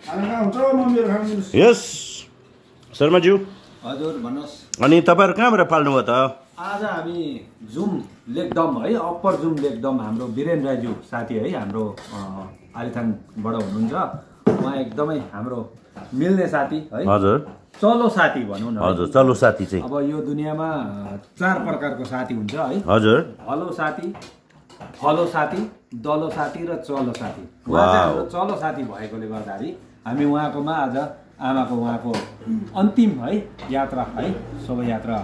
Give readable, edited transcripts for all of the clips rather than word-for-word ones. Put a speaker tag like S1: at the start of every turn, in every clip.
S1: यस शर्माज्यू
S2: हजुर भन्नुहोस्।
S1: अनि तपाईँहरू कहाँबाट पाल्नुभयो त?
S2: आज हामी जुम लेकदम है, अप्पर जुम लेकदम हाम्रो वीरेन राजु साथी है, हाम्रो आलिथानबाट हुनुहुन्छ। उहाँ एकदमै हाम्रो मिल्ने साथी है।
S1: हजुर
S2: चलो साथी भनौँ न।
S1: हजुर चलो साथी चाहिँ
S2: अब यो दुनियाँमा 4 प्रकारको साथी हुन्छ है।
S1: हजुर
S2: हलो साथी, फलो साथी, दलो साथी र चलो साथी। उहाँ चाहिँ हाम्रो चलो साथी भएकोले गर्दाखेरि हामी उहाँकोमा आज आमाको उहाँको अन्तिम है यात्रा है, शोभायात्रा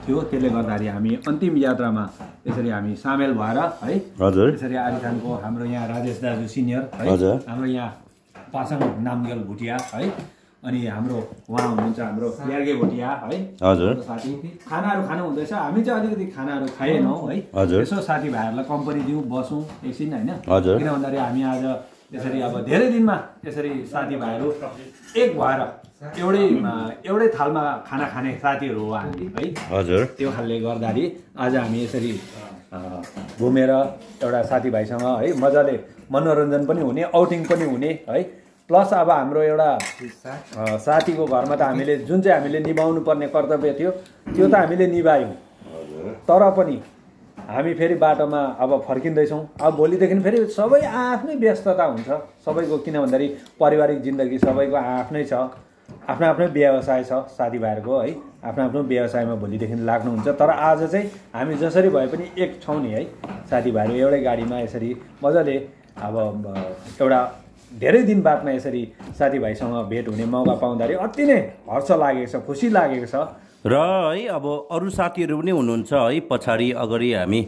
S2: थियो। त्यसले गर्दाखेरि हामी अन्तिम यात्रामा यसरी हामी सामेल भएर है।
S1: हजुर
S2: यसरी आलिथानको हाम्रो यहाँ राजेश दाजु सिनियर है, हाम्रो यहाँ पासाङ नामगेल भुटिया है, अनि हाम्रो उहाँ हुनुहुन्छ हाम्रो यार्गे भुटिया है।
S1: हजुर
S2: साथी खानाहरू खानु हुँदैछ। हामी चाहिँ अलिकति खानाहरू खाएनौँ है।
S1: हजुर
S2: यसो साथीभाइहरूलाई कम्पनी दिउँ, बसौँ एकछिन होइन।
S1: हजुर
S2: किन भन्दाखेरि हामी आज यसरी अब धेरै दिनमा यसरी साथीभाइहरू एक भएर एउटै थालमा खाना खाने साथीहरू हो हामी है।
S1: हजुर
S2: त्यो खालले गर्दाखेरि आज हामी यसरी घुमेर एउटा साथीभाइसँग है मजाले मनोरञ्जन पनि हुने, आउटिङ पनि हुने है। प्लस अब हाम्रो एउटा साथीको घरमा त हामीले जुन चाहिँ हामीले निभाउनु पर्ने कर्तव्य थियो त्यो त हामीले निभायौँ। तर पनि हामी फेरि बाटोमा अब फर्किँदैछौँ। अब भोलिदेखि फेरि सबै आफ्नै व्यस्तता हुन्छ सबैको, किन भन्दाखेरि पारिवारिक जिन्दगी सबैको आफ्नै छ, आफ्नो आफ्नो व्यवसाय छ साथीभाइहरूको है। आफ्नो आफ्नो व्यवसायमा भोलिदेखि लाग्नुहुन्छ। तर आज चाहिँ हामी जसरी भए पनि एक छौँ नि है साथीभाइहरू, एउटै गाडीमा यसरी मजाले अब एउटा धेरै दिन बादमा यसरी साथीभाइसँग भेट हुने मौका पाउँदाखेरि अति नै हर्ष लागेको छ, खुसी लागेको छ।
S1: र है अब अरू साथीहरू पनि हुनुहुन्छ है, पछाडि अगाडि हामी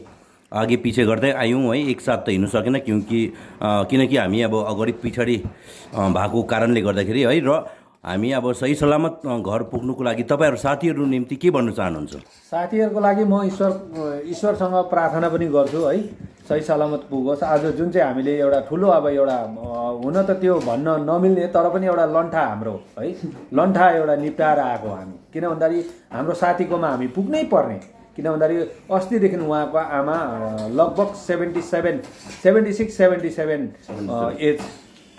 S1: आगे पछि गर्दै आयौँ है। एकसाथ त हिँड्नु सकेन किनकि हामी अब अगाडि पछाडि भएको कारणले गर्दाखेरि है। र हामी अब सही सलामत घर पुग्नुको लागि तपाईँहरू साथीहरू निम्ति के भन्न चाहनुहुन्छ?
S2: साथीहरूको लागि म ईश्वरसँग प्रार्थना पनि गर्छु है, सही सलामत पुगोस्। आज जुन चाहिँ हामीले एउटा ठुलो अब एउटा हुन त त्यो भन्न नमिल्ने तर पनि एउटा लन्ठा हाम्रो है, लन्ठा एउटा निप्टाएर आएको हामी। किन भन्दाखेरि हाम्रो साथीकोमा हामी पुग्नै पर्ने। किन भन्दाखेरि अस्तिदेखि उहाँको आमा लगभग 76-77 एज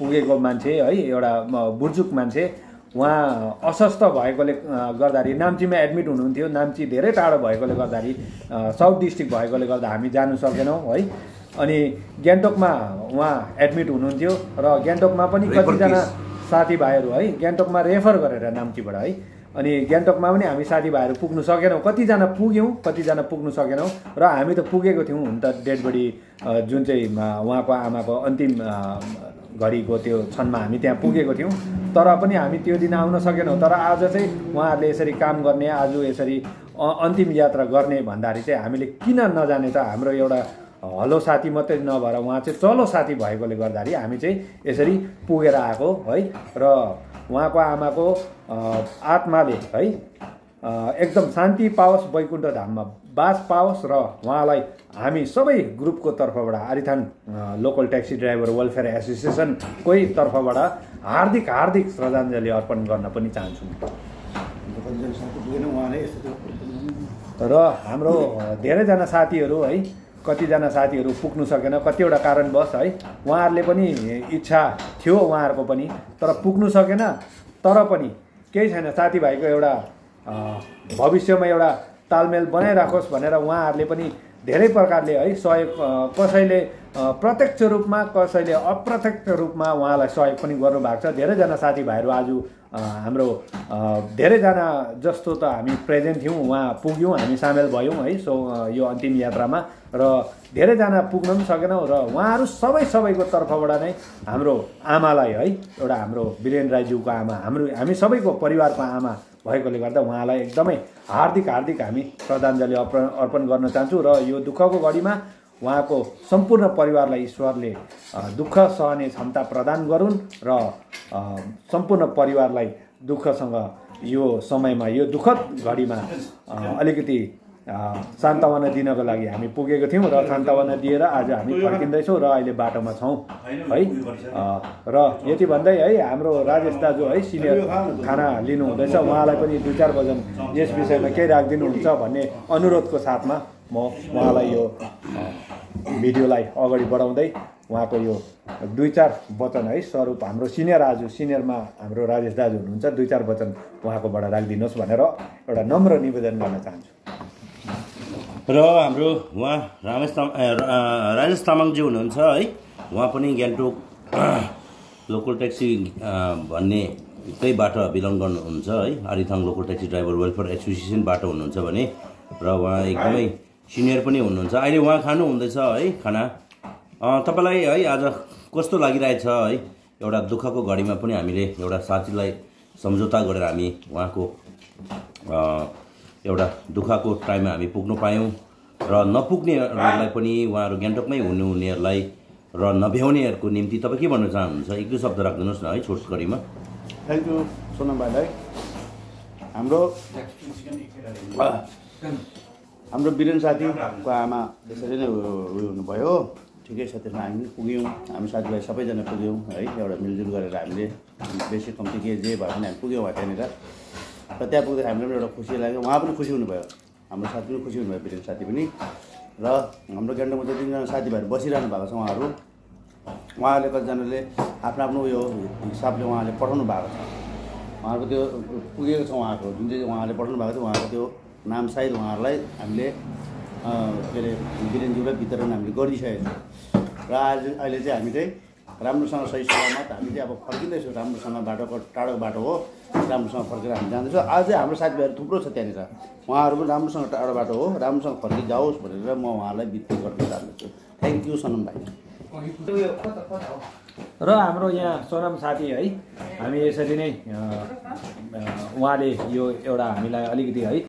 S2: पुगेको मान्छे है, एउटा बुजुर्ग मान्छे। उहाँ अस्वस्थ भएकोले गर्दाखेरि नाम्चीमा एडमिट हुनुहुन्थ्यो। नाम्ची धेरै टाढो भएकोले गर्दाखेरि साउथ डिस्ट्रिक्ट भएकोले गर्दा हामी जानु सकेनौँ है। अनि गान्तोकमा उहाँ एडमिट हुनुहुन्थ्यो र गान्तोकमा पनि कतिजना साथीभाइहरू है गान्तोकमा रेफर गरेर नाम्चीबाट है। अनि गान्तोकमा पनि हामी साथीभाइहरू पुग्नु सकेनौँ। कतिजना पुग्यौँ, कतिजना पुग्नु सकेनौँ। र हामी त पुगेको थियौँ हुन त, डेड बडी जुन चाहिँ उहाँको आमाको अन्तिम घडीको त्यो क्षणमा हामी त्यहाँ पुगेको थियौँ। तर पनि हामी त्यो दिन आउन सकेनौँ। तर आज चाहिँ उहाँहरूले यसरी काम गर्ने, आज यसरी अन्तिम यात्रा गर्ने भन्दाखेरि चाहिँ हामीले किन नजाने त? हाम्रो एउटा हलो साथी मात्रै नभएर उहाँ चाहिँ चलो साथी भएकोले गर्दाखेरि हामी चाहिँ यसरी पुगेर आएको है। र उहाँको आमाको आत्माले है एकदम शान्ति पाओस्, वैकुण्ठ धाममा बास पाओस्। र उहाँलाई हामी सबै ग्रुपको तर्फबाट, आलिथान लोकल ट्याक्सी ड्राइभर वेलफेयर एसोसिएसनकै तर्फबाट हार्दिक श्रद्धाञ्जली अर्पण गर्न पनि चाहन्छु। र हाम्रो धेरैजना साथीहरू है, कतिजना साथीहरू पुग्नु सकेन कतिवटा कारणवश है। उहाँहरूले पनि इच्छा थियो उहाँहरूको पनि, तर पुग्नु सकेन। तर पनि केही छैन, साथीभाइको एउटा भविष्यमा एउटा तालमेल बनाइराखोस् भनेर उहाँहरूले पनि धेरै प्रकारले है सहयोग, कसैले प्रत्यक्ष रूपमा कसैले अप्रत्यक्ष रूपमा उहाँलाई सहयोग पनि गर्नुभएको छ। धेरैजना साथीभाइहरू आज हाम्रो धेरैजना जस्तो त हामी प्रेजेन्ट थियौँ, उहाँ पुग्यौँ, हामी सामेल भयौँ है यो अन्तिम यात्रामा। र धेरैजना पुग्न पनि सकेनौँ। र उहाँहरू सबैको तर्फबाट नै हाम्रो आमालाई है, एउटा हाम्रो वीरेन राईज्यूको आमा, हामी सबैको परिवारको आमा भएकोले गर्दा उहाँलाई एकदमै हार्दिक हामी श्रद्धाञ्जली अर्पण गर्न चाहन्छु। र यो दुःखको घडीमा उहाँको सम्पूर्ण परिवारलाई ईश्वरले दुःख सहने क्षमता प्रदान गरून् र सम्पूर्ण परिवारलाई दुःखसँग यो समयमा, यो दुःखद घडीमा अलिकति सान्त्वना दिनको लागि हामी पुगेको थियौँ। र सान्त्वना दिएर आज हामी फर्किँदैछौँ र अहिले बाटोमा छौँ है। र यति भन्दै है हाम्रो राजेश दाजु है सिनियर खाना लिनु हुँदैछ, उहाँलाई पनि 2-4 वचन यस विषयमा केही राखिदिनुहुन्छ भन्ने अनुरोधको साथमा म उहाँलाई यो भिडियोलाई अगाडि बढाउँदै उहाँको यो 2-4 वचन है स्वरूप हाम्रो सिनियरमा हाम्रो राजेश दाजु हुनुहुन्छ, 2-4 वचन उहाँकोबाट राखिदिनुहोस् भनेर एउटा नम्र निवेदन गर्न चाहन्छु।
S1: र हाम्रो उहाँ राजेश तामाङजी हुनुहुन्छ है, उहाँ पनि गान्तोक लोकल ट्याक्सी भन्ने त्यहीबाट बिलङ गर्नुहुन्छ है, आरिथाङ लोकल ट्याक्सी ड्राइभर वेलफेयर एसोसिएसनबाट हुनुहुन्छ भने, र उहाँ एकदमै सिनियर पनि हुनुहुन्छ। अहिले उहाँ खानु हुँदैछ है खाना। तपाईँलाई है आज कस्तो लागिरहेछ है? एउटा दुःखको घडीमा पनि हामीले एउटा साथीलाई सम्झौता गरेर हामी उहाँको एउटा दुःखको टाइममा हामी पुग्नु पायौँ, र नपुग्नेहरूलाई पनि उहाँहरू गान्तोकमै हुनुहुनेहरूलाई र नभ्याउनेहरूको निम्ति तपाईँ के भन्न चाहनुहुन्छ? एक दुई शब्द राखिदिनुहोस् न है छोटकरीमा।
S3: थ्याङ्क यू सोनम भाइलाई। हाम्रो वीरेन साथीको आमा त्यसरी नै उयो हुनुभयो। ठिकै छ, त्यसमा हामी पुग्यौँ, हामी साथीभाइ सबैजना पुग्यौँ है, एउटा मिलजुल गरेर हामीले बेसी कम्ती के जे भए पनि हामी पुग्यौँ त्यहाँनिर। र त्यहाँ पुग्दा हामीलाई पनि एउटा खुसी लाग्यो, उहाँ पनि खुसी हुनुभयो, हाम्रो साथी पनि खुसी हुनुभयो, वीरेन साथी पनि। र हाम्रो गान्तोकमा चाहिँ 3जना साथीभाइहरू बसिरहनु भएको छ। उहाँहरूले कतिजनाले आफ्नो आफ्नो उयो हिसाबले उहाँले पठाउनु भएको छ। उहाँहरूको त्यो पुगेको छ, उहाँको जुन चाहिँ उहाँले पठाउनु भएको थियो उहाँको त्यो नामसहित उहाँहरूलाई हामीले के अरे वीरेनज्यूलाई वितरण हामीले गरिसकेको छौँ। र अहिले चाहिँ हामी चाहिँ राम्रोसँग सही सलामत हामी चाहिँ अब फर्किँदैछौँ। राम्रोसँग बाटोको टाढो बाटो हो, राम्रोसँग फर्केर हामी जाँदैछौँ। अझै हाम्रो साथीभाइहरू थुप्रो छ त्यहाँनिर, उहाँहरू पनि राम्रोसँग टाढो बाटो हो, राम्रोसँग फर्किजाओस् भनेर म उहाँलाई बित्ती गर्न चाहन्छु। थ्याङ्क यू सनम भाइ।
S2: र हाम्रो यहाँ सोनम साथी है, हामी यसरी नै उहाँले यो एउटा हामीलाई अलिकति है